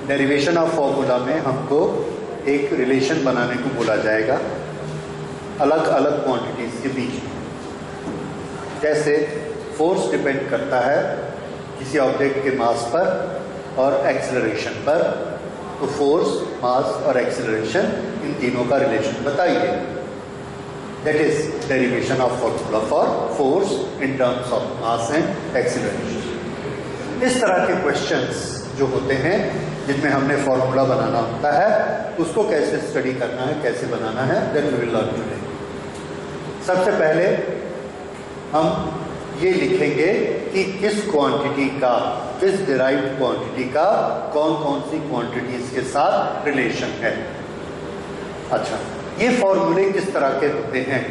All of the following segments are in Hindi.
डेरिवेशन ऑफ फॉर्मूला में हमको एक रिलेशन बनाने को बोला जाएगा अलग अलग क्वांटिटीज के बीच में। जैसे फोर्स डिपेंड करता है किसी ऑब्जेक्ट के मास पर और एक्सेलरेशन पर, तो फोर्स, मास और एक्सेलरेशन इन तीनों का रिलेशन बताइए। That is derivation of formula for force in terms of mass and acceleration. इस तरह के क्वेश्चंस जो होते हैं जिनमें हमने फॉर्मूला बनाना होता है, उसको कैसे स्टडी करना है, कैसे बनाना है, then we will learn today. सबसे पहले हम ये लिखेंगे कि किस क्वांटिटी का, किस डिराइव्ड क्वांटिटी का कौन कौन सी क्वांटिटीज के साथ रिलेशन है। अच्छा, ये फॉर्मूले किस तरह के होते हैं,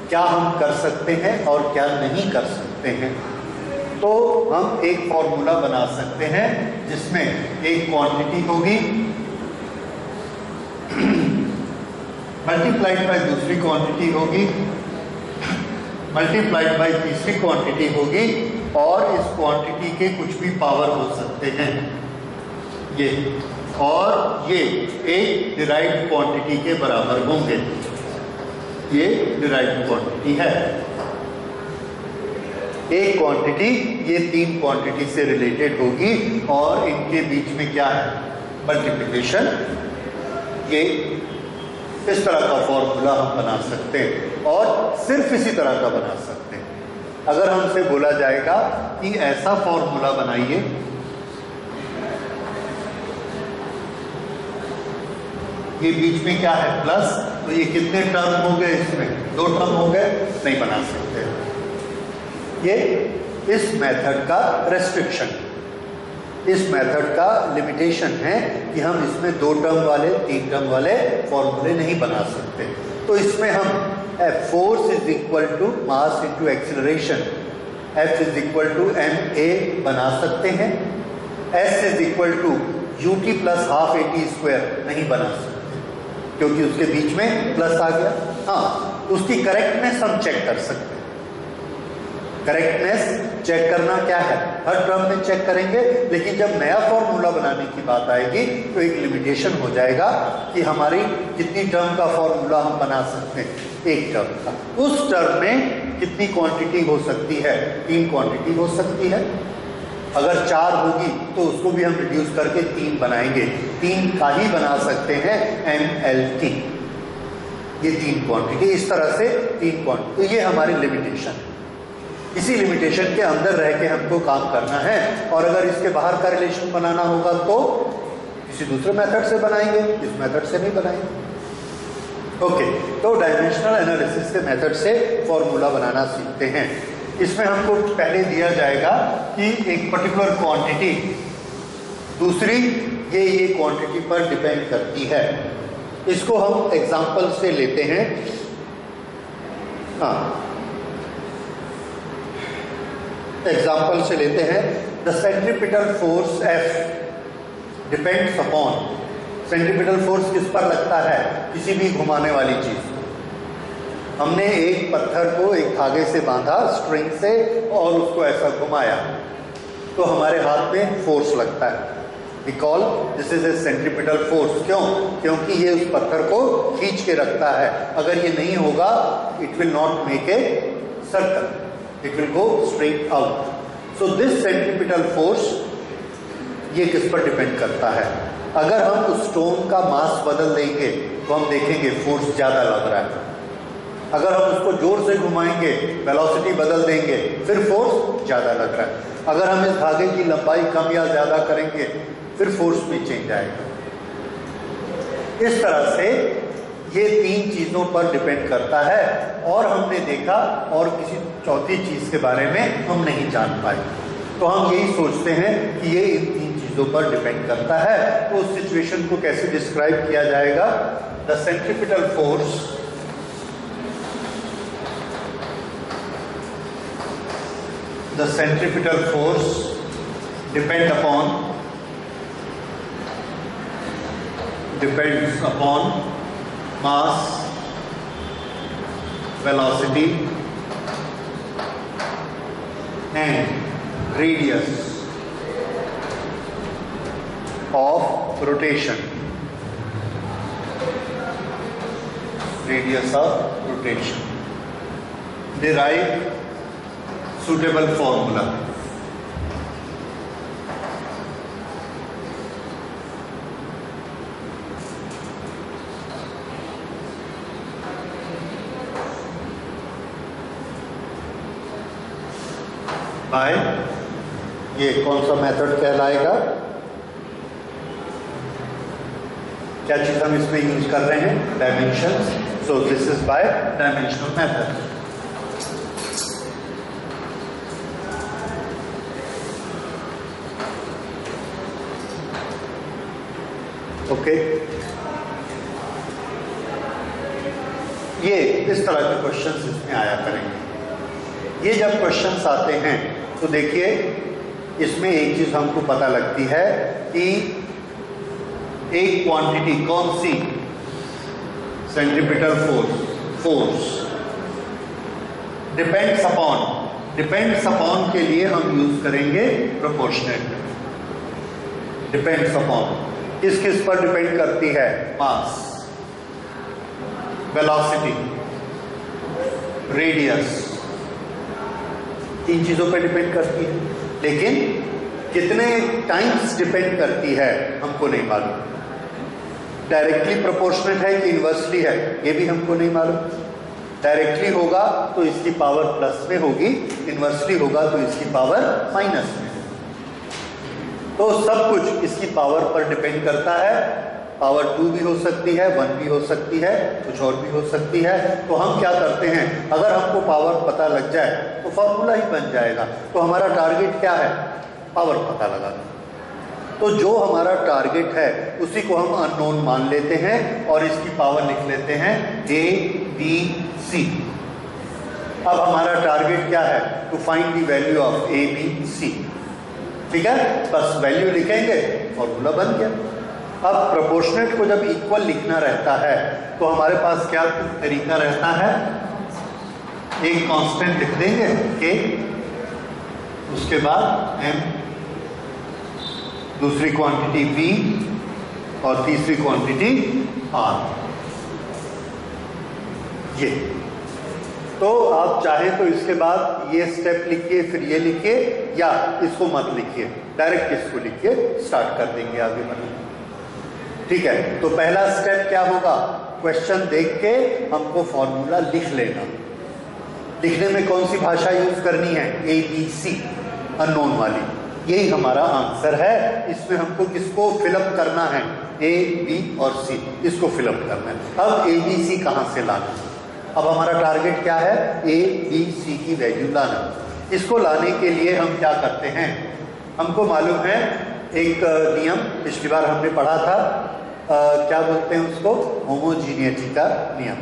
क्या हम कर सकते हैं और क्या नहीं कर सकते हैं। तो हम एक फॉर्मूला बना सकते हैं जिसमें एक क्वांटिटी होगी मल्टीप्लाइड बाय दूसरी क्वांटिटी होगी, मल्टीप्लाइड बाय तीसरी क्वांटिटी होगी, और इस क्वांटिटी के कुछ भी पावर हो सकते हैं ये, और ये एक डिराइव्ड क्वांटिटी के बराबर होंगे। ये डिराइव्ड क्वांटिटी है। एक क्वांटिटी ये तीन क्वांटिटी से रिलेटेड होगी और इनके बीच में क्या है, मल्टीप्लिकेशन। ये इस तरह का फॉर्मूला हम बना सकते हैं और सिर्फ इसी तरह का बना सकते हैं। अगर हमसे बोला जाएगा कि ऐसा फॉर्मूला बनाइए ये बीच में क्या है प्लस, तो ये कितने टर्म हो गए, इसमें दो टर्म हो गए, नहीं बना सकते। ये इस मेथड का रेस्ट्रिक्शन, इस मेथड का लिमिटेशन है कि हम इसमें दो टर्म वाले, तीन टर्म वाले फॉर्मूले नहीं बना सकते। तो इसमें हम force is equal to mass into acceleration, F is equal to ma बना सकते हैं, S is equal to ut plus half at square नहीं बना सकते क्योंकि उसके बीच में प्लस आ गया। हाँ, उसकी करेक्टनेस हम चेक कर सकते हैं। करेक्टनेस चेक करना क्या है, हर टर्म में चेक करेंगे, लेकिन जब नया फॉर्मूला बनाने की बात आएगी तो एक लिमिटेशन हो जाएगा कि हमारी कितनी टर्म का फॉर्मूला हम बना सकते हैं, एक टर्म का। उस टर्म में कितनी क्वांटिटी हो सकती है, तीन क्वांटिटी हो सकती है। अगर चार होगी तो उसको भी हम रिड्यूस करके तीन बनाएंगे, तीन का ही बना सकते हैं MLT, ये तीन क्वांटिटी, इस तरह से तीन क्वांटिटी। तो ये हमारी लिमिटेशन है। इसी लिमिटेशन के अंदर रह के हमको काम करना है, और अगर इसके बाहर का रिलेशन बनाना होगा तो किसी दूसरे मेथड से बनाएंगे, इस मेथड से नहीं बनाएंगे। ओके, तो डायमेंशनल एनालिसिस के मेथड से फॉर्मूला बनाना सीखते हैं। इसमें हमको पहले दिया जाएगा कि एक पर्टिकुलर क्वांटिटी दूसरी ये क्वांटिटी पर डिपेंड करती है। इसको हम एग्जांपल से लेते हैं। हाँ, एग्जाम्पल से लेते हैं। The centripetal force F depends upon, centripetal force किस पर लगता है, किसी भी घुमाने वाली चीज। हमने एक पत्थर को एक धागे से बांधा स्ट्रिंग से और उसको ऐसा घुमाया तो हमारे हाथ में फोर्स लगता है। We call this is a centripetal force. क्यों? क्योंकि ये उस पत्थर को खींच के रखता है। अगर ये नहीं होगा it will not make a circle, it will go straight out. So this centripetal force ये किस पर डिपेंड करता है। अगर हम उस स्टोन का मास बदल देंगे तो हम देखेंगे फोर्स ज्यादा लग रहा है। अगर हम उसको जोर से घुमाएंगे, वेलोसिटी बदल देंगे, फिर फोर्स ज्यादा लग रहा है। अगर हम इस धागे की लंबाई कम या ज्यादा करेंगे फिर फोर्स भी चेंज आएगा। इस तरह से ये तीन चीजों पर डिपेंड करता है, और हमने देखा और किसी चौथी चीज के बारे में हम नहीं जान पाए। तो हम यही सोचते हैं कि ये इन तीन चीजों पर डिपेंड करता है। तो उस सिचुएशन को कैसे डिस्क्राइब किया जाएगा? The centripetal force depends upon mass, velocity and radius of rotation, radius of rotation. Derive suitable formula. By ये कौन सा मेथड कहलाएगा? क्या चीज हम इसमें यूज कर रहे हैं? Dimensions. So this is by dimensional method. Okay. ये इस तरह के क्वेश्चंस इसमें आया करेंगे. ये जब क्वेश्चंस आते हैं तो देखिए इसमें एक चीज हमको पता लगती है कि एक क्वांटिटी कौन सी, सेंट्रीपिटल फोर्स डिपेंड्स अपॉन के लिए हम यूज करेंगे प्रोपोर्शनेट. डिपेंड्स अपॉन किस किस पर डिपेंड करती है? मास, वेलोसिटी, रेडियस, तीन चीजों पर डिपेंड करती है. लेकिन कितने टाइम्स डिपेंड करती है हमको नहीं मालूम. डायरेक्टली प्रोपोर्शनेट है कि इनवर्सली है ये भी हमको नहीं मालूम. डायरेक्टली होगा तो इसकी पावर प्लस में होगी, इनवर्सली होगा तो इसकी पावर माइनस में. तो सब कुछ इसकी पावर पर डिपेंड करता है. पावर 2 भी हो सकती है, 1 भी हो सकती है, कुछ और भी हो सकती है. तो हम क्या करते हैं, अगर हमको पावर पता लग जाए तो फॉर्मूला ही बन जाएगा. तो हमारा टारगेट क्या है? पावर पता लगाना. तो जो हमारा टारगेट है उसी को हम अननोन मान लेते हैं और इसकी पावर लिख लेते हैं A, B, C. अब हमारा टारगेट क्या है? To find the value of A, B, C. ठीक है, बस वैल्यू लिखेंगे, फॉर्मूला बन गया. अब प्रोपोर्शनेट को जब इक्वल लिखना रहता है तो हमारे पास क्या तरीका रहता है? एक कांस्टेंट लिख देंगे K, उसके बाद M, दूसरी क्वांटिटी V और तीसरी क्वांटिटी R. ये तो आप चाहे तो इसके बाद ये स्टेप लिखिए, फिर ये लिखिए, या इसको मत लिखिए, डायरेक्ट इसको लिखिए, स्टार्ट कर देंगे आगे बढ़ने. ठीक है, तो पहला स्टेप क्या होगा? क्वेश्चन देख के हमको फॉर्मूला लिख लेना. लिखने में कौन सी भाषा यूज करनी है? ABC, अननोन वाली. यही हमारा आंसर है. इसमें हमको किसको फिलअप करना है? A, B और C, इसको फिलअप करना है. अब ABC कहां से लाना? अब हमारा टारगेट क्या है? A, B, C की वैल्यू लाना. इसको लाने के लिए हम क्या करते हैं? हमको मालूम है एक नियम, पिछली बार हमने पढ़ा था, क्या बोलते हैं उसको? होमोजीनियटी का नियम.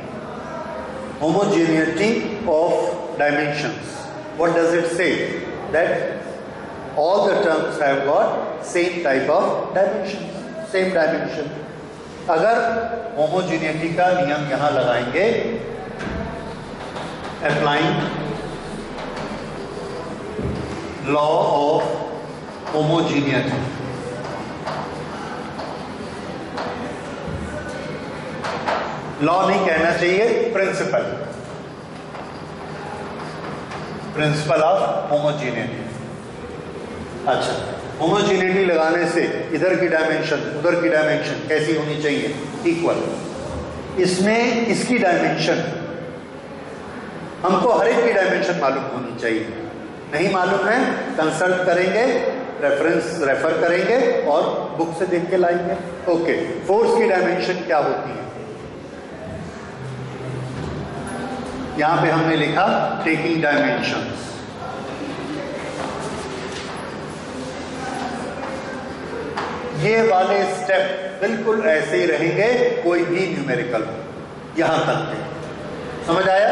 Homogeneity of dimensions. What does it say? That all the terms have got same type of dimensions, same dimension. अगर होमोजीनियटी का नियम यहां लगाएंगे, applying law of homogeneity, law नहीं कहना चाहिए, प्रिंसिपल ऑफ होमोजीनियटी. अच्छा, होमोजीनिटी लगाने से इधर की डायमेंशन उधर की डायमेंशन कैसी होनी चाहिए? इक्वल. इसमें इसकी डायमेंशन, हमको हर एक की डायमेंशन मालूम होनी चाहिए. नहीं मालूम है, कंसल्ट करेंगे, रेफर करेंगे और बुक से देख के लाएंगे. ओके, फोर्स की डायमेंशन क्या होती है? यहां पे हमने लिखा टेकिंग डायमेंशंस. ये वाले स्टेप बिल्कुल ऐसे ही रहेंगे, कोई भी न्यूमेरिकल यहां तक के. समझ आया?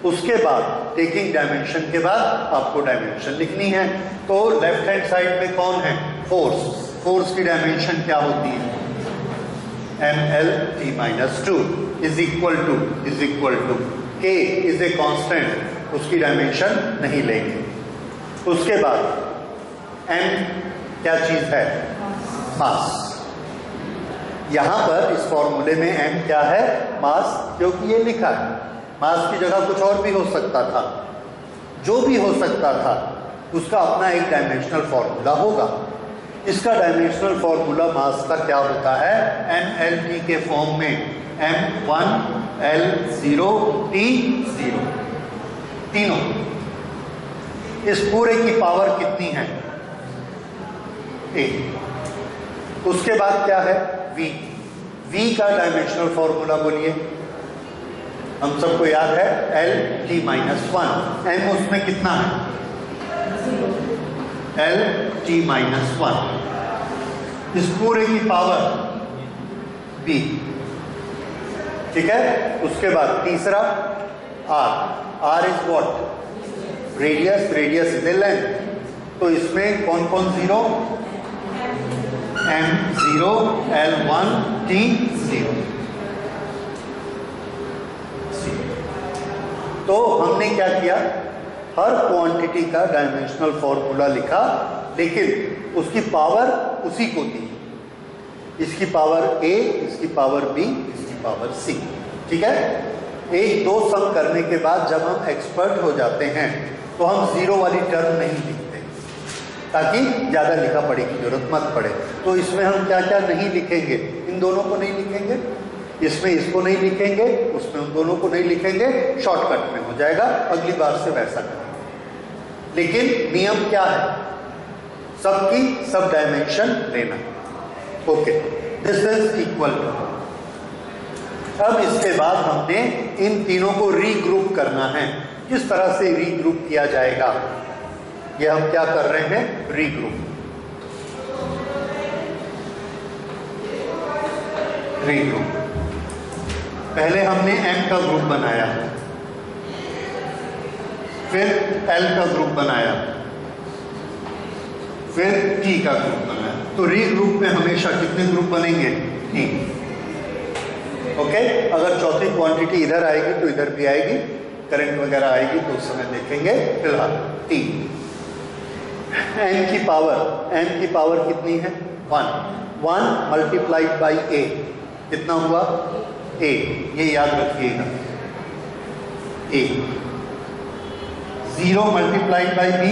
उसके बाद टेकिंग डायमेंशन के बाद आपको डायमेंशन लिखनी है. तो लेफ्ट हैंड साइड में कौन है? फोर्स. फोर्स की डायमेंशन क्या होती है? mlt-2 is equal to k is a constant, उसकी डायमेंशन नहीं लेंगे. उसके बाद m क्या चीज है? मास। यहां पर इस फॉर्मूले में m क्या है? मास, क्योंकि ये लिखा है। मास की जगह कुछ और भी हो सकता था, जो भी हो सकता था उसका अपना एक डायमेंशनल फॉर्मूला होगा। इसका डायमेंशनल फॉर्मूला मास का क्या होता है? mLT के फॉर्म में, m1 L0 T0, तीनों। इस पूरे की पावर कितनी है? 1। उसके बाद क्या है? v। v का डायमेंशनल फॉर्मूला बोलिए। हम सबको याद है LT-1। m उसमें कितना है? LT-1। इस पूरे की पावर b। ठीक है। उसके बाद तीसरा r। r is what? Radius. Radius is a length. तो इसमें कौन कौन जीरो? m0 L1 T0। तो हमने क्या किया? हर क्वांटिटी का डायमेंशनल फॉर्मूला लिखा, लेकिन उसकी पावर उसी को दी। इसकी पावर a, इसकी पावर b, इसकी पावर c। ठीक है। एक दो सम करने के बाद जब हम एक्सपर्ट हो जाते हैं तो हम जीरो वाली टर्म नहीं लिखते, ताकि ज्यादा लिखा पढ़ी की जरूरत मत पड़े। तो इसमें हम क्या क्या नहीं लिखेंगे? इन दोनों को नहीं लिखेंगे, इसमें इसको नहीं लिखेंगे, उसमें उन दोनों को नहीं लिखेंगे। शॉर्टकट में हो जाएगा, अगली बार से वैसा करेंगे। लेकिन नियम क्या है? सबकी सब डायमेंशन लेना। Okay, this is equal to. अब इसके बाद हमने इन तीनों को रीग्रुप करना है। किस तरह से रीग्रुप किया जाएगा? ये हम क्या कर रहे हैं? रीग्रुप। रीग्रुप। पहले हमने m का ग्रुप बनाया, फिर l का ग्रुप बनाया, फिर t का ग्रुप बनाया। तो रीग्रुप में हमेशा कितने ग्रुप बनेंगे? 3। ओके। अगर चौथी क्वांटिटी इधर आएगी तो इधर भी आएगी, करंट वगैरह आएगी तो उस समय देखेंगे। फिलहाल 3। m की पावर कितनी है? 1। 1 मल्टीप्लाइड बाई a कितना हुआ? a। ये याद रखिएगा, a। 0 multiplied by b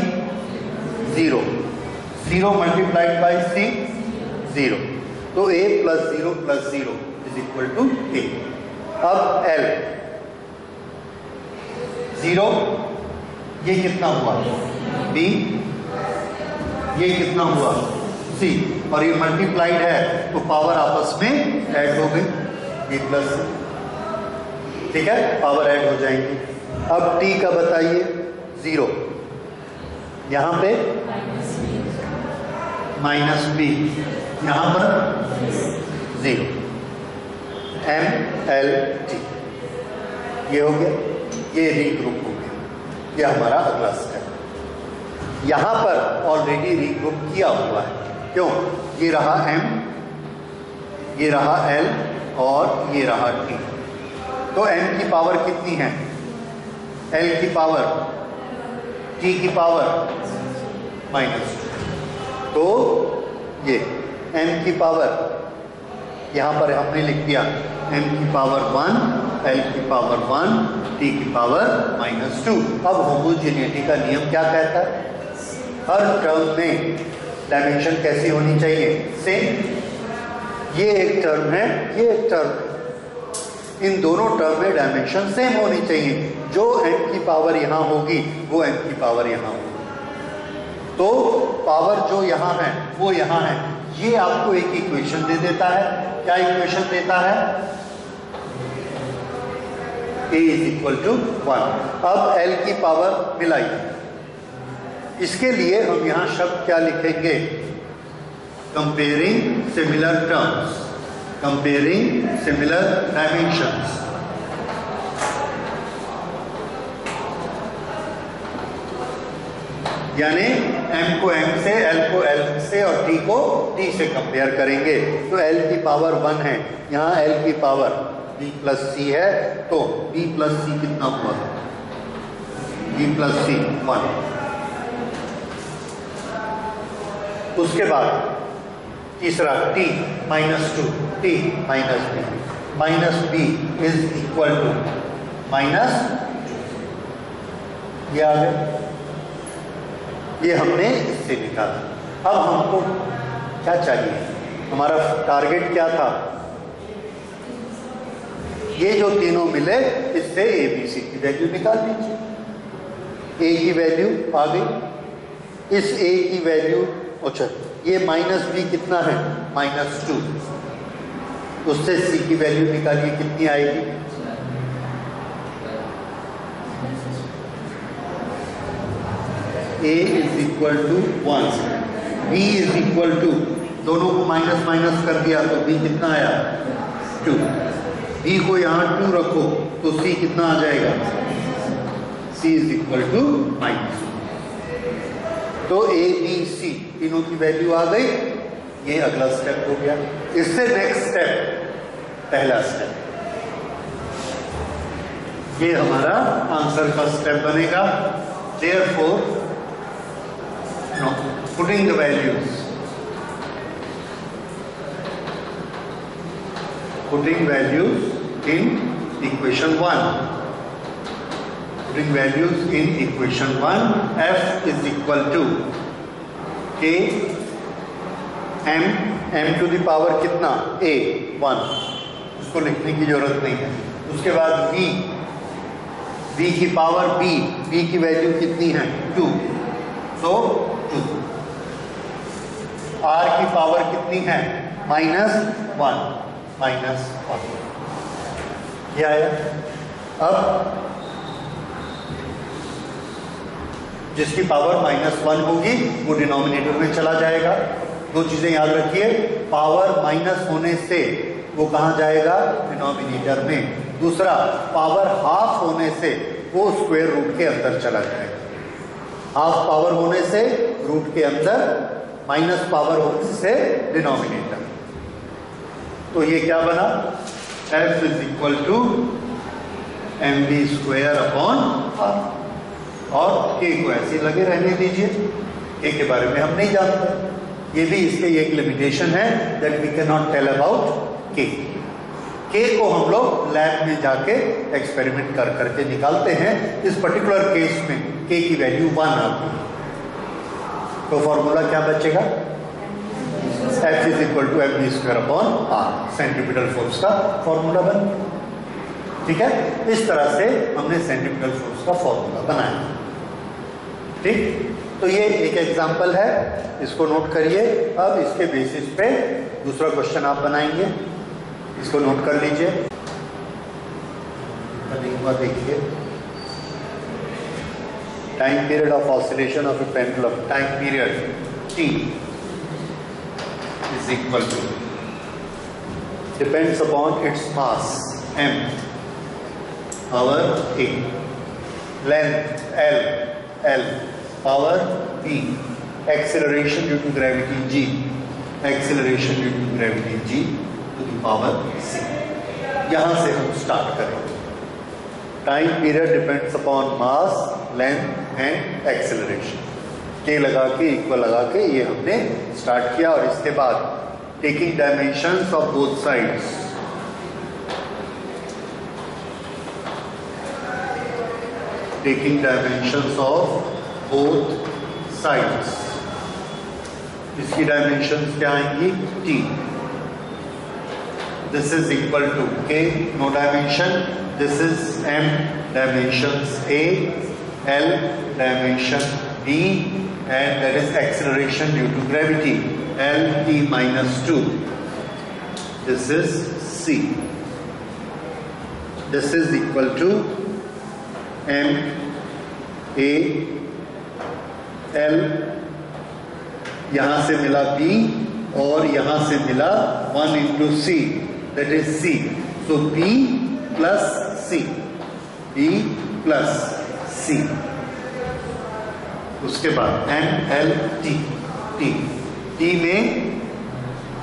0। 0 multiplied by c 0। तो a plus 0 plus 0 is equal to a। अब l 0, ये कितना हुआ? b। ये कितना हुआ? c। और ये मल्टीप्लाइड है तो पावर आपस में ऐड हो गई, b प्लस c। ठीक है, पावर ऐड हो जाएंगी। अब t का बताइए। 0, यहां पे माइनस b, यहां पर 0। mLT ये हो गया, ये रीग्रुप हो गया। ये हमारा अगला स्टेप। यहां पर ऑलरेडी रीग्रुप किया हुआ है। क्यों? ये रहा m, ये रहा l और ये रहा t। तो m की पावर कितनी है? l की पावर, t की पावर -2। तो ये m की पावर यहां पर हमने लिख दिया, m की पावर 1, l की पावर 1, t की पावर -2। अब होमोजेनिटी का नियम क्या कहता है? हर टर्म में डायमेंशन कैसी होनी चाहिए? सेम। ये एक टर्म है, ये एक टर्म है। इन दोनों टर्म में डायमेंशन सेम होनी चाहिए। जो m की पावर यहां होगी वो m की पावर यहां होगी। तो पावर जो यहां है वो यहां है। ये आपको एक इक्वेशन दे देता है। क्या इक्वेशन देता है? a is equal to 1। अब l की पावर मिलाइए। इसके लिए हम यहां शब्द क्या लिखेंगे? Comparing similar terms, comparing similar dimensions. यानी m को m से, l को l से और t को t से कंपेयर करेंगे। तो l की पावर 1 है, यहाँ l की पावर b प्लस c है, तो b प्लस c कितना हुआ? b plus c 1। उसके बाद तीसरा t -2, t minus b is equal to -2। ये आ गया, ये हमने इससे निकाला। अब हमको क्या चाहिए, हमारा टारगेट क्या था, ये जो तीनों मिले इससे ए बी सी की वैल्यू निकाल दीजिए। ए की वैल्यू आ गई, इस ए की वैल्यू, अच्छा ये -b कितना है, -2, उससे सी की वैल्यू निकालिए, कितनी आएगी, a is equal to 1, b is equal to, दोनों को माइनस माइनस कर दिया तो b कितना आया, 2, b को यहाँ 2 रखो तो c कितना आ जाएगा, c इज इक्वल टू -2। तो a b c तीनों की वैल्यू आ गई, ये अगला स्टेप हो गया। इससे नेक्स्ट स्टेप, पहला स्टेप, ये हमारा आंसर का स्टेप बनेगा। Therefore no, putting the values in equation 1, putting values in equation 1, f is equal to k m to the power कितना, a 1, उसको लिखने की जरूरत नहीं है। उसके बाद v की पावर b की वैल्यू कितनी है, 2, तो 2, r की पावर कितनी है, -1, ये आया। अब जिसकी पावर -1 होगी वो डिनोमिनेटर में चला जाएगा। दो चीजें याद रखिए, पावर माइनस होने से वो कहां जाएगा, डिनोमिनेटर में। दूसरा, पावर हाफ होने से वो स्क्वायर रूट के अंदर चला जाएगा। हाफ पावर होने से रूट के अंदर, माइनस पावर होने से डिनोमिनेटर। तो ये क्या बना, f is equal to mv² upon r, और k को ऐसे लगे रहने दीजिए, k के बारे में हम नहीं जानते। ये भी इसके एक लिमिटेशन है, that we can not tell about k। k को हम लोग लैब में जाके एक्सपेरिमेंट कर करके निकालते हैं। इस पर्टिकुलर केस में k की वैल्यू 1 आती है, तो फॉर्मूला क्या बचेगा, f is equal to mv² upon r, centripetal force का फॉर्मूला बन। ठीक है, इस तरह से हमने सेंट्रीपिटल फोर्स का फॉर्मूला बनाया। ठीक, तो ये एक एग्जांपल है, इसको नोट करिए। अब इसके बेसिस पे दूसरा क्वेश्चन आप बनाएंगे, इसको नोट कर लीजिए। देखिए, time period of oscillation of A pendulum, time period t is equal to, depends upon its mass m, power a, length l, power b, acceleration due to gravity g, acceleration due to gravity g to the power c। यहां से हम स्टार्ट करेंगे। Time period depends upon mass, length and acceleration. के लगा के, इक्वल लगा के ये हमने स्टार्ट किया, और इसके बाद taking dimensions of both sides, taking dimensions of both sides, इसकी डायमेंशंस क्या आएंगी, t। This is equal to k, no dimension, this is m, dimensions a, l, dimension b, and that is acceleration due to gravity, Lt minus 2. This is c. This is equal to m a l, यहां से मिला b और यहां से मिला 1 into c, that is c. So b plus c, b plus c। उसके बाद n l t, t में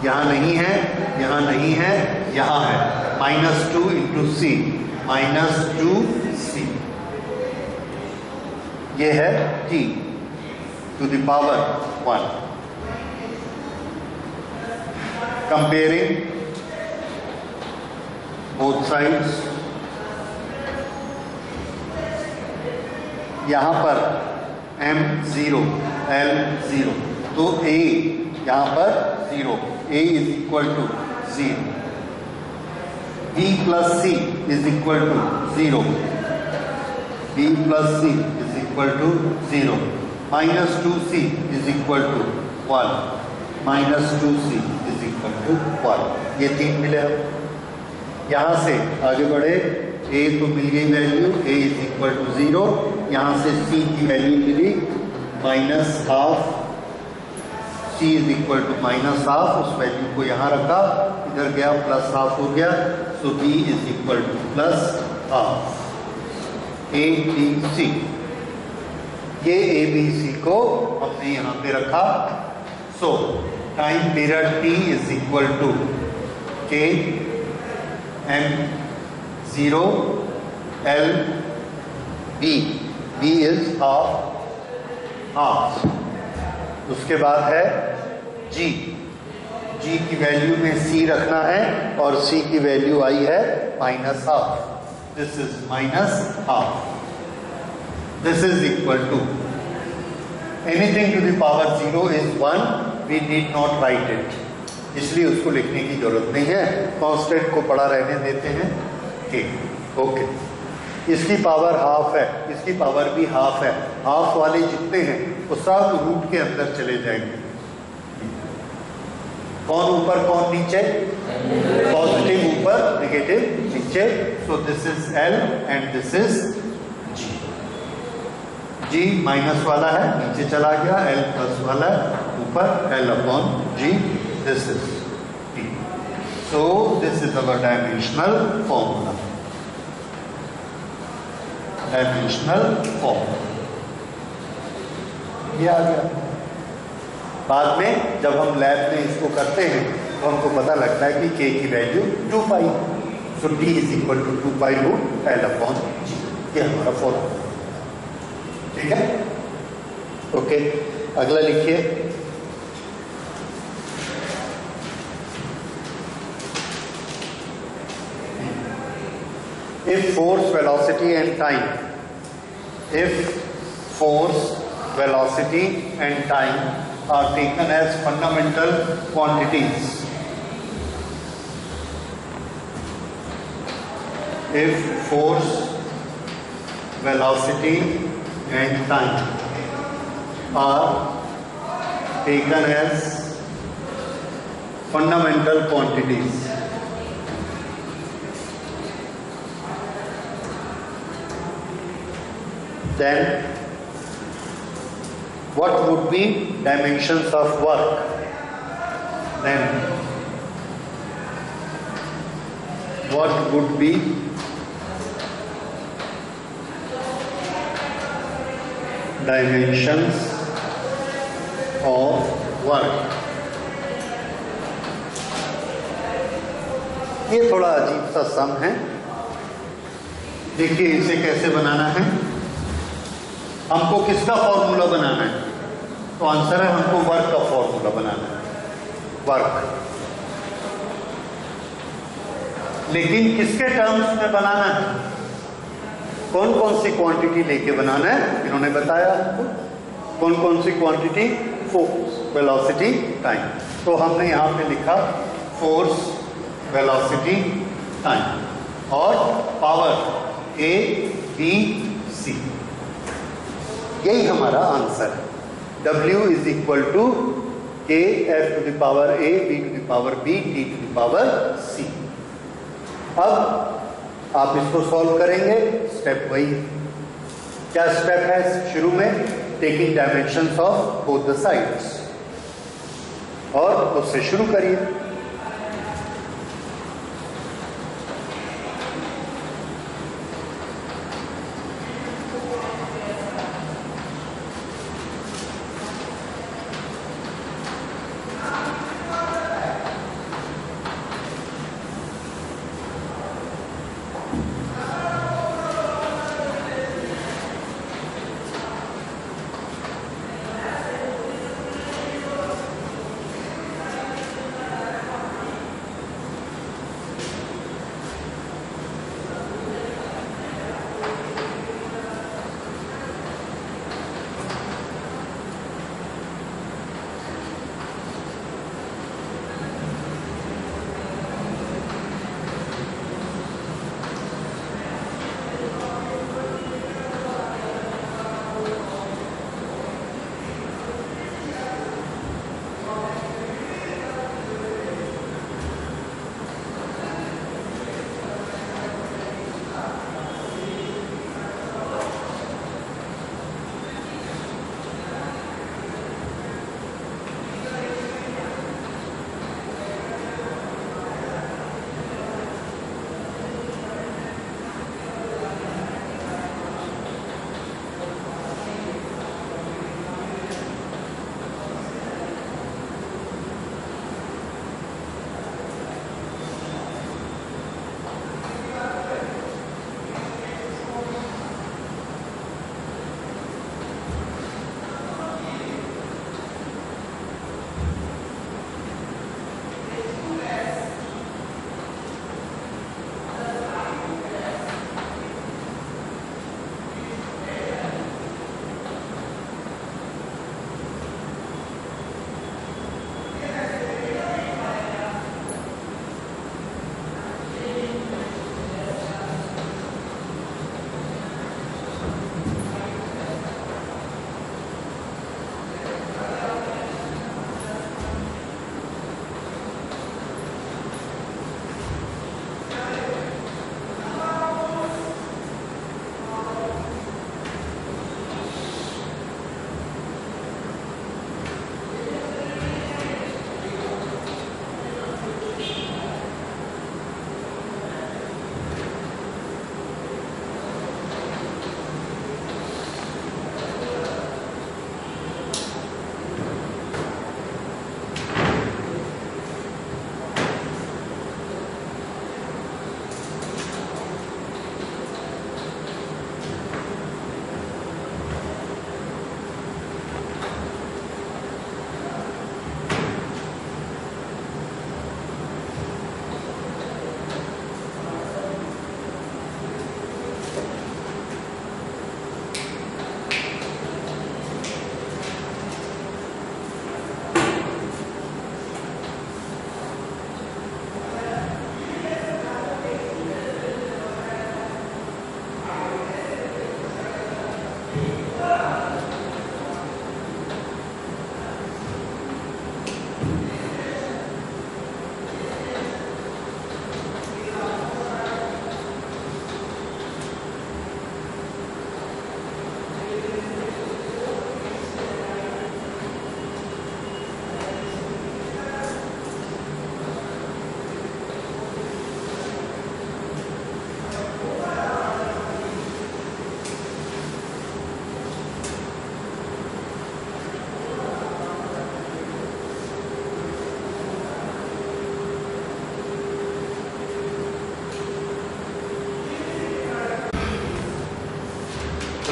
यहां नहीं है, यहां नहीं है, यहां है, -2 into c, -2c। ये है t to the power 1। Comparing both sides, यहां पर m0 L0, तो a यहां पर 0, a is equal to 0, b plus c is equal to 0, b plus c is equal to 0, minus 2c is equal to 1, minus 2c is equal to 1। ये 3 मिले। अब यहां से आगे बढ़े, a तो मिल गई value, a is equal to 0, यहां से c की वैल्यू मिली minus half, c is equal to minus half, उस वैल्यू को यहां रखा, इधर गया प्लस हाफ हो गया, so b is equal to plus half. a b c, ये a b c को हमने यहां पे रखा। So time period t is equal to k m0 L b, b is half. उसके बाद है g, g की वैल्यू में c रखना है और c की वैल्यू आई है minus half, this is minus half. This is equal to anything to the power 0 is 1, we need not write it, इसलिए उसको लिखने की जरूरत नहीं है, कांस्टेंट को पड़ा रहने देते हैं k। ओके, इसकी पावर हाफ है, इसकी पावर भी हाफ है, हाफ वाले जितने हैं वो सब रूट के अंदर चले जाएंगे। कौन ऊपर कौन नीचे? पॉजिटिव ऊपर, नेगेटिव नीचे। So this is L and this is G। G minus वाला है, नीचे चला गया, L प्लस वाला है ऊपर, L upon G, this is T। So this is our dimensional formula, dimensional formula ये आ गया। बाद में जब हम लैब में इसको करते हैं तो हमको पता लगता है कि k की value 2 pi, so t is equal to 2 pi root L upon G, ये हमारा फॉर्मूला। ठीक है, ओके, अगला लिखिए। If force, velocity and time, if force, velocity and time are taken as fundamental quantities, if force, velocity and time are taken as fundamental quantities, then what would be dimensions of work? Then what would be dimensions of work? ये थोड़ा अजीब सा सम है, देखिए इसे कैसे बनाना है। हमको किसका फॉर्मूला बनाना है? तो आंसर है हमको वर्क का फॉर्मूला बनाना है, वर्क। लेकिन किसके टर्म्स में बनाना है? कौन कौन सी क्वांटिटी लेके बनाना है इन्होंने बताया आपको। कौन कौन सी क्वांटिटी? Force, velocity, time. तो हमने यहां पे लिखा फोर्स, वेलोसिटी, टाइम और पावर A, B, C, यही हमारा आंसर है। W is equal to A F to the power A, B to the power B, T to the power C। अब आप इसको सॉल्व करेंगे, स्टेप वही है। क्या स्टेप है शुरू में? Taking dimensions of both the sides, और उससे शुरू करिए।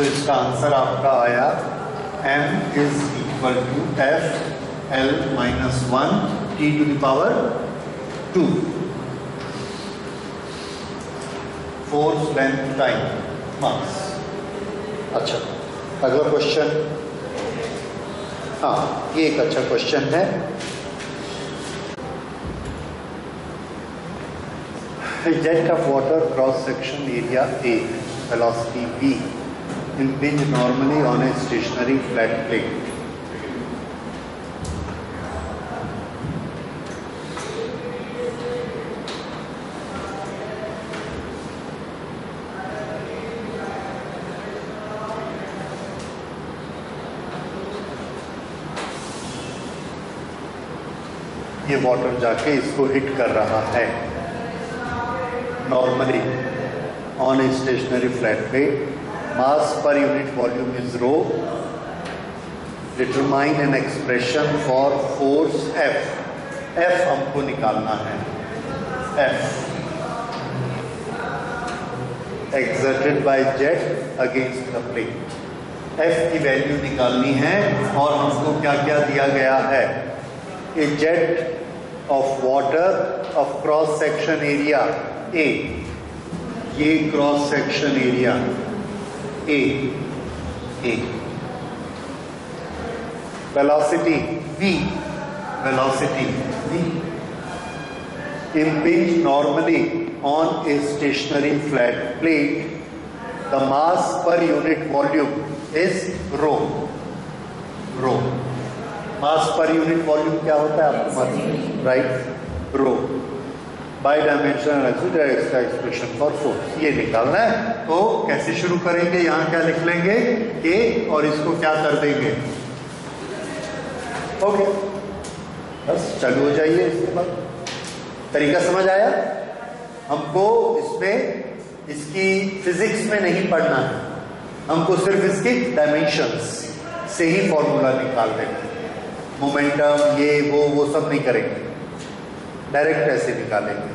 इसका आंसर आपका आया m is equal to F L minus 1 t to the power 2 force length time mass. अच्छा, अगला क्वेश्चन, हाँ ये एक अच्छा क्वेश्चन है। A jet of water cross section area A, velocity v, impinge normally on a stationary flat plate. ये वाटर जाके इसको हिट कर रहा है normally on a stationary flat plate. Mass per unit volume is rho. Determine an expression for force F. F हमको निकालना है। F exerted by jet against the plate. F की वैल्यू निकालनी है और हमको क्या क्या दिया गया है। A jet of water of cross section area A, ये cross section area A, velocity V, impinge normally on a stationary flat plate. The mass per unit volume is rho. Mass पर यूनिट वॉल्यूम क्या होता है आपको मालूम, right, rho by dimensional expression for force, ये निकालना है। तो कैसे शुरू करेंगे, यहाँ क्या लिख लेंगे के और इसको क्या कर देंगे, ओके बस चालू हो जाइए। इसके बाद तरीका समझ आया। हमको इसमें इसकी फिजिक्स में नहीं पढ़ना है, हमको सिर्फ इसकी डायमेंशंस से ही फॉर्मूला निकाल देंगे। मोमेंटम ये वो सब नहीं करेंगे, डायरेक्ट ऐसे निकालेंगे।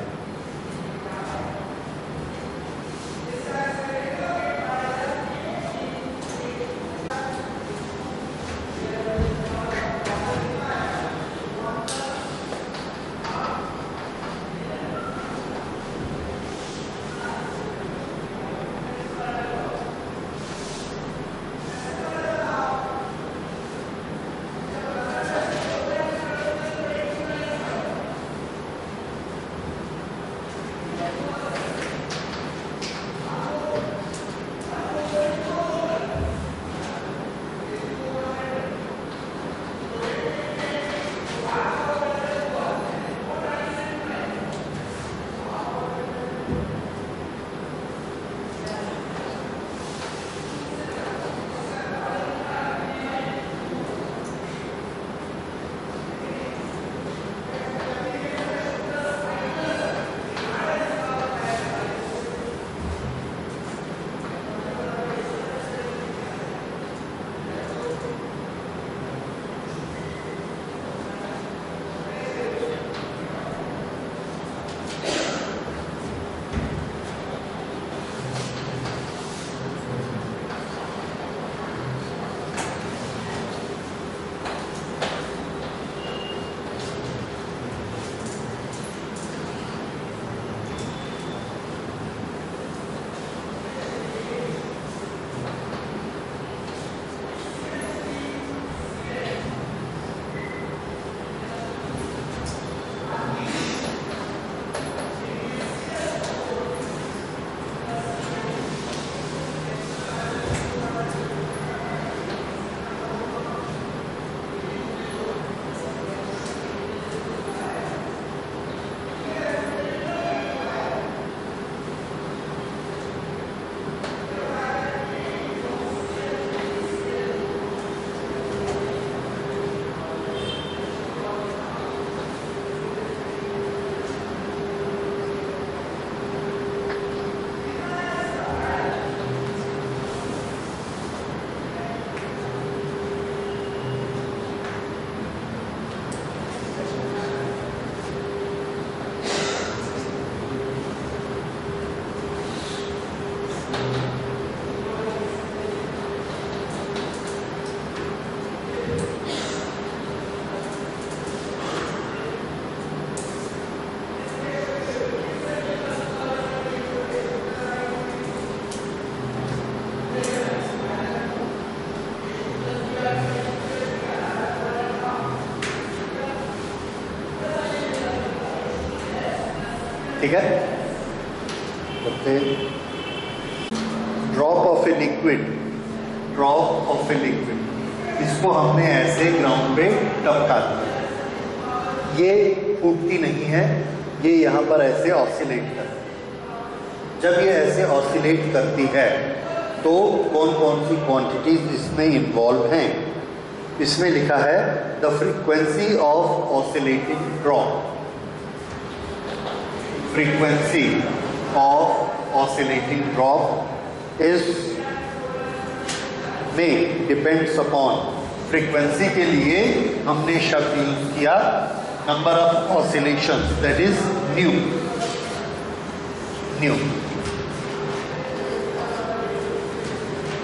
ठीक है। Drop of a liquid, drop of a liquid, इसको हमने ऐसे ग्राउंड पे टपका दिया, ये फूटती नहीं है, ये यहाँ पर ऐसे ऑसिलेट करती है। जब ये ऐसे ऑसिलेट करती है तो कौन कौन सी क्वांटिटीज इसमें इन्वॉल्व हैं? इसमें लिखा है the frequency of oscillating drop, frequency of oscillating drop is में डिपेंड्स अपॉन, फ्रीक्वेंसी के लिए हमने शब्द यूज किया number of oscillations, that is new, new.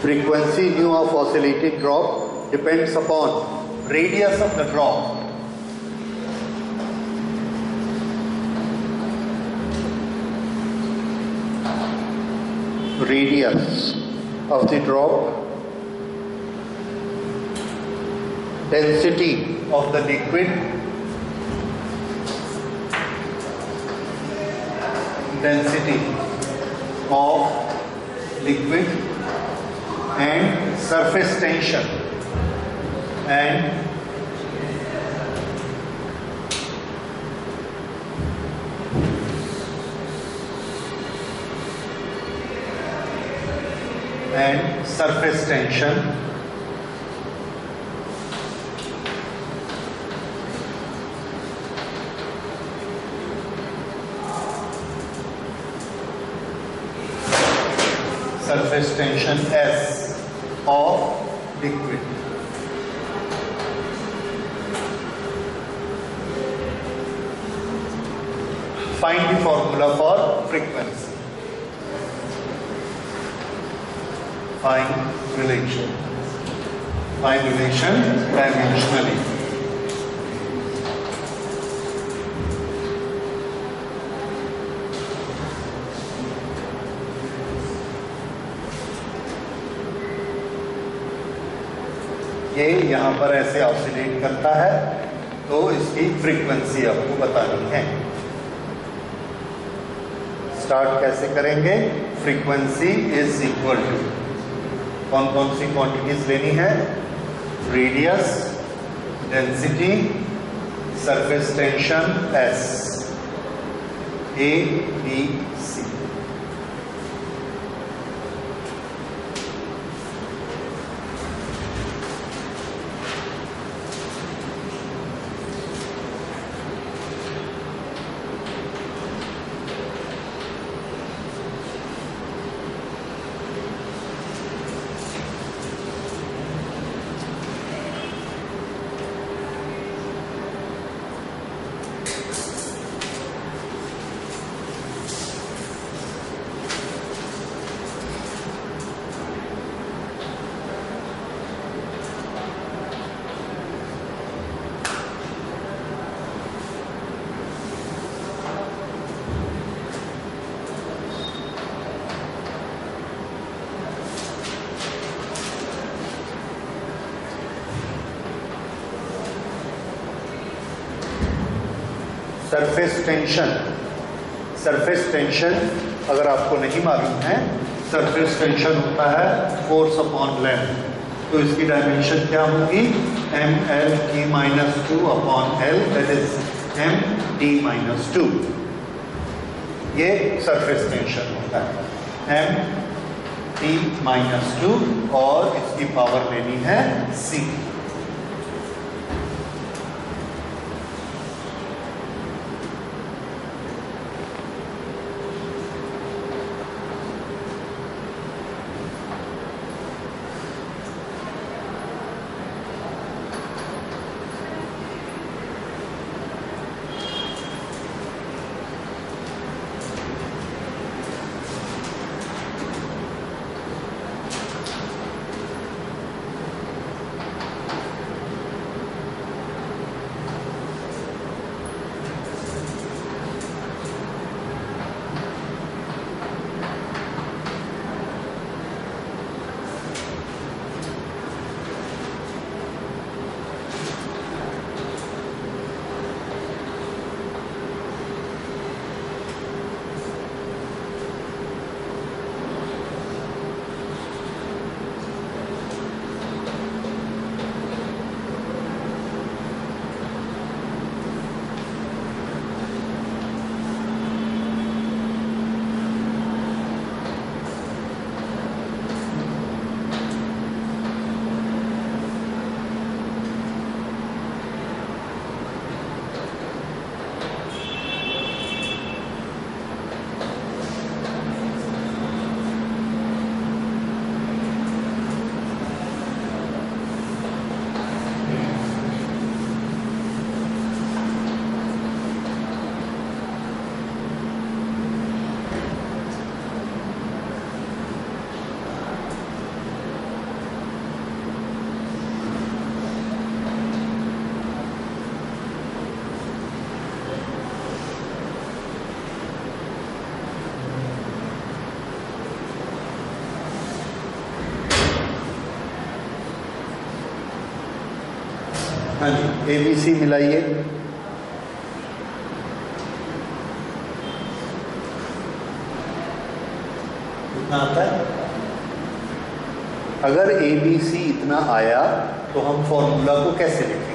Frequency nu of oscillating drop depends upon radius of the drop, radius of the drop, density of the liquid, density of liquid, and surface tension, and surface tension, surface tension S of liquid. Find the formula for frequency. Find relation. Find relation dimensionally. ये यहाँ पर ऐसे ऑसिलेट करता है तो इसकी फ्रीक्वेंसी आपको बतानी है। स्टार्ट कैसे करेंगे? फ्रीक्वेंसी इज इक्वल टू, कौन कौन सी क्वांटिटीज लेनी है? Radius, density, surface tension S, A B C. Surface tension, surface tension अगर आपको नहीं मालूम है, सरफेस टेंशन होता है फोर्स अपॉन लेंथ, तो इसकी डायमेंशन क्या होगी? M L T minus two upon L, that is M T minus two. ये सरफेस टेंशन होता है, एम टी माइनस टू, और इसकी पावर लेनी है सी। हाँ जी, ABC मिलाइए। कितना आता है? अगर ABC इतना आया तो हम फॉर्मूला को कैसे लिखेंगे?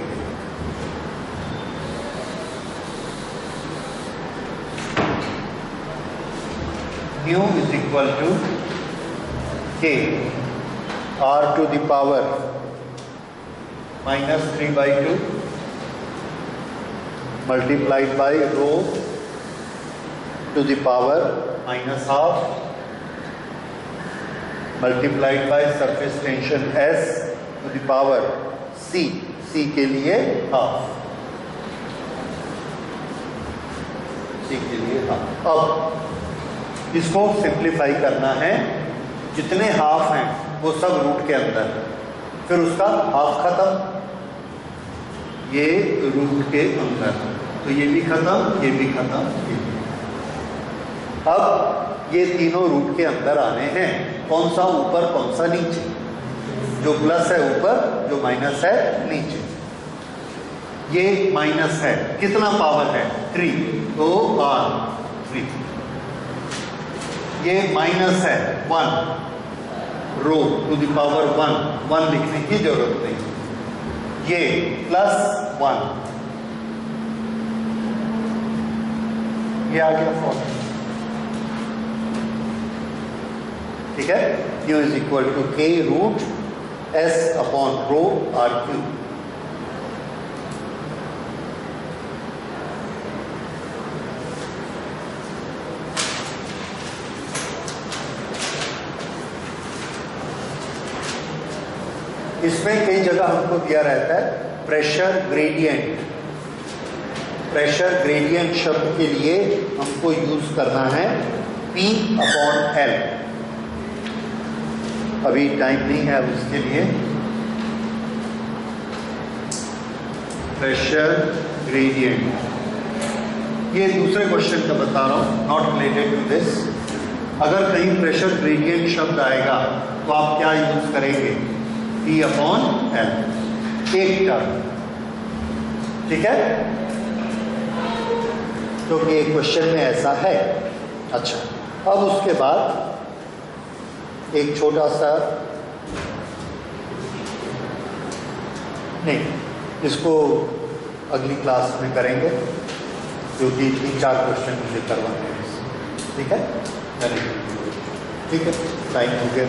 Nu is equal to K R to the power -3/2 multiplied by rho to the power -12 multiplied by surface tension S to the power C के लिए हाफ, C के लिए हाफ। अब इसको सिंप्लीफाई करना है, जितने हाफ हैं वो सब रूट के अंदर, फिर उसका हाफ खत्म, ये रूट के अंदर, तो ये भी खत्म, ये भी खत्म, ये भी। अब ये तीनों रूट के अंदर आने हैं, कौन सा ऊपर कौन सा नीचे, जो प्लस है ऊपर, जो माइनस है नीचे। ये माइनस है, कितना पावर है? 3, तो R 3। ये माइनस है 1 रो टू द पावर 1 लिखने की जरूरत नहीं। ये प्लस 1, ये आ गया फॉर्म, ठीक है। Q is equal to K root S upon rho R3। इसमें कई जगह हमको दिया रहता है प्रेशर ग्रेडियंट। प्रेशर ग्रेडियंट शब्द के लिए हमको यूज करना है P/L। अभी टाइम नहीं है अब इसके लिए। प्रेशर ग्रेडियंट, ये दूसरे क्वेश्चन का बता रहा हूं, नॉट रिलेटेड टू दिस। अगर कहीं प्रेशर ग्रेडियंट शब्द आएगा तो आप क्या यूज करेंगे? P/L, एक टर्म, ठीक है। तो ये क्वेश्चन में ऐसा है। अच्छा, अब उसके बाद एक छोटा सा, नहीं, इसको अगली क्लास में करेंगे क्योंकि 3-4 क्वेश्चन मुझे करवाने हैं, ठीक है। ठीक है, टाइम हो गया।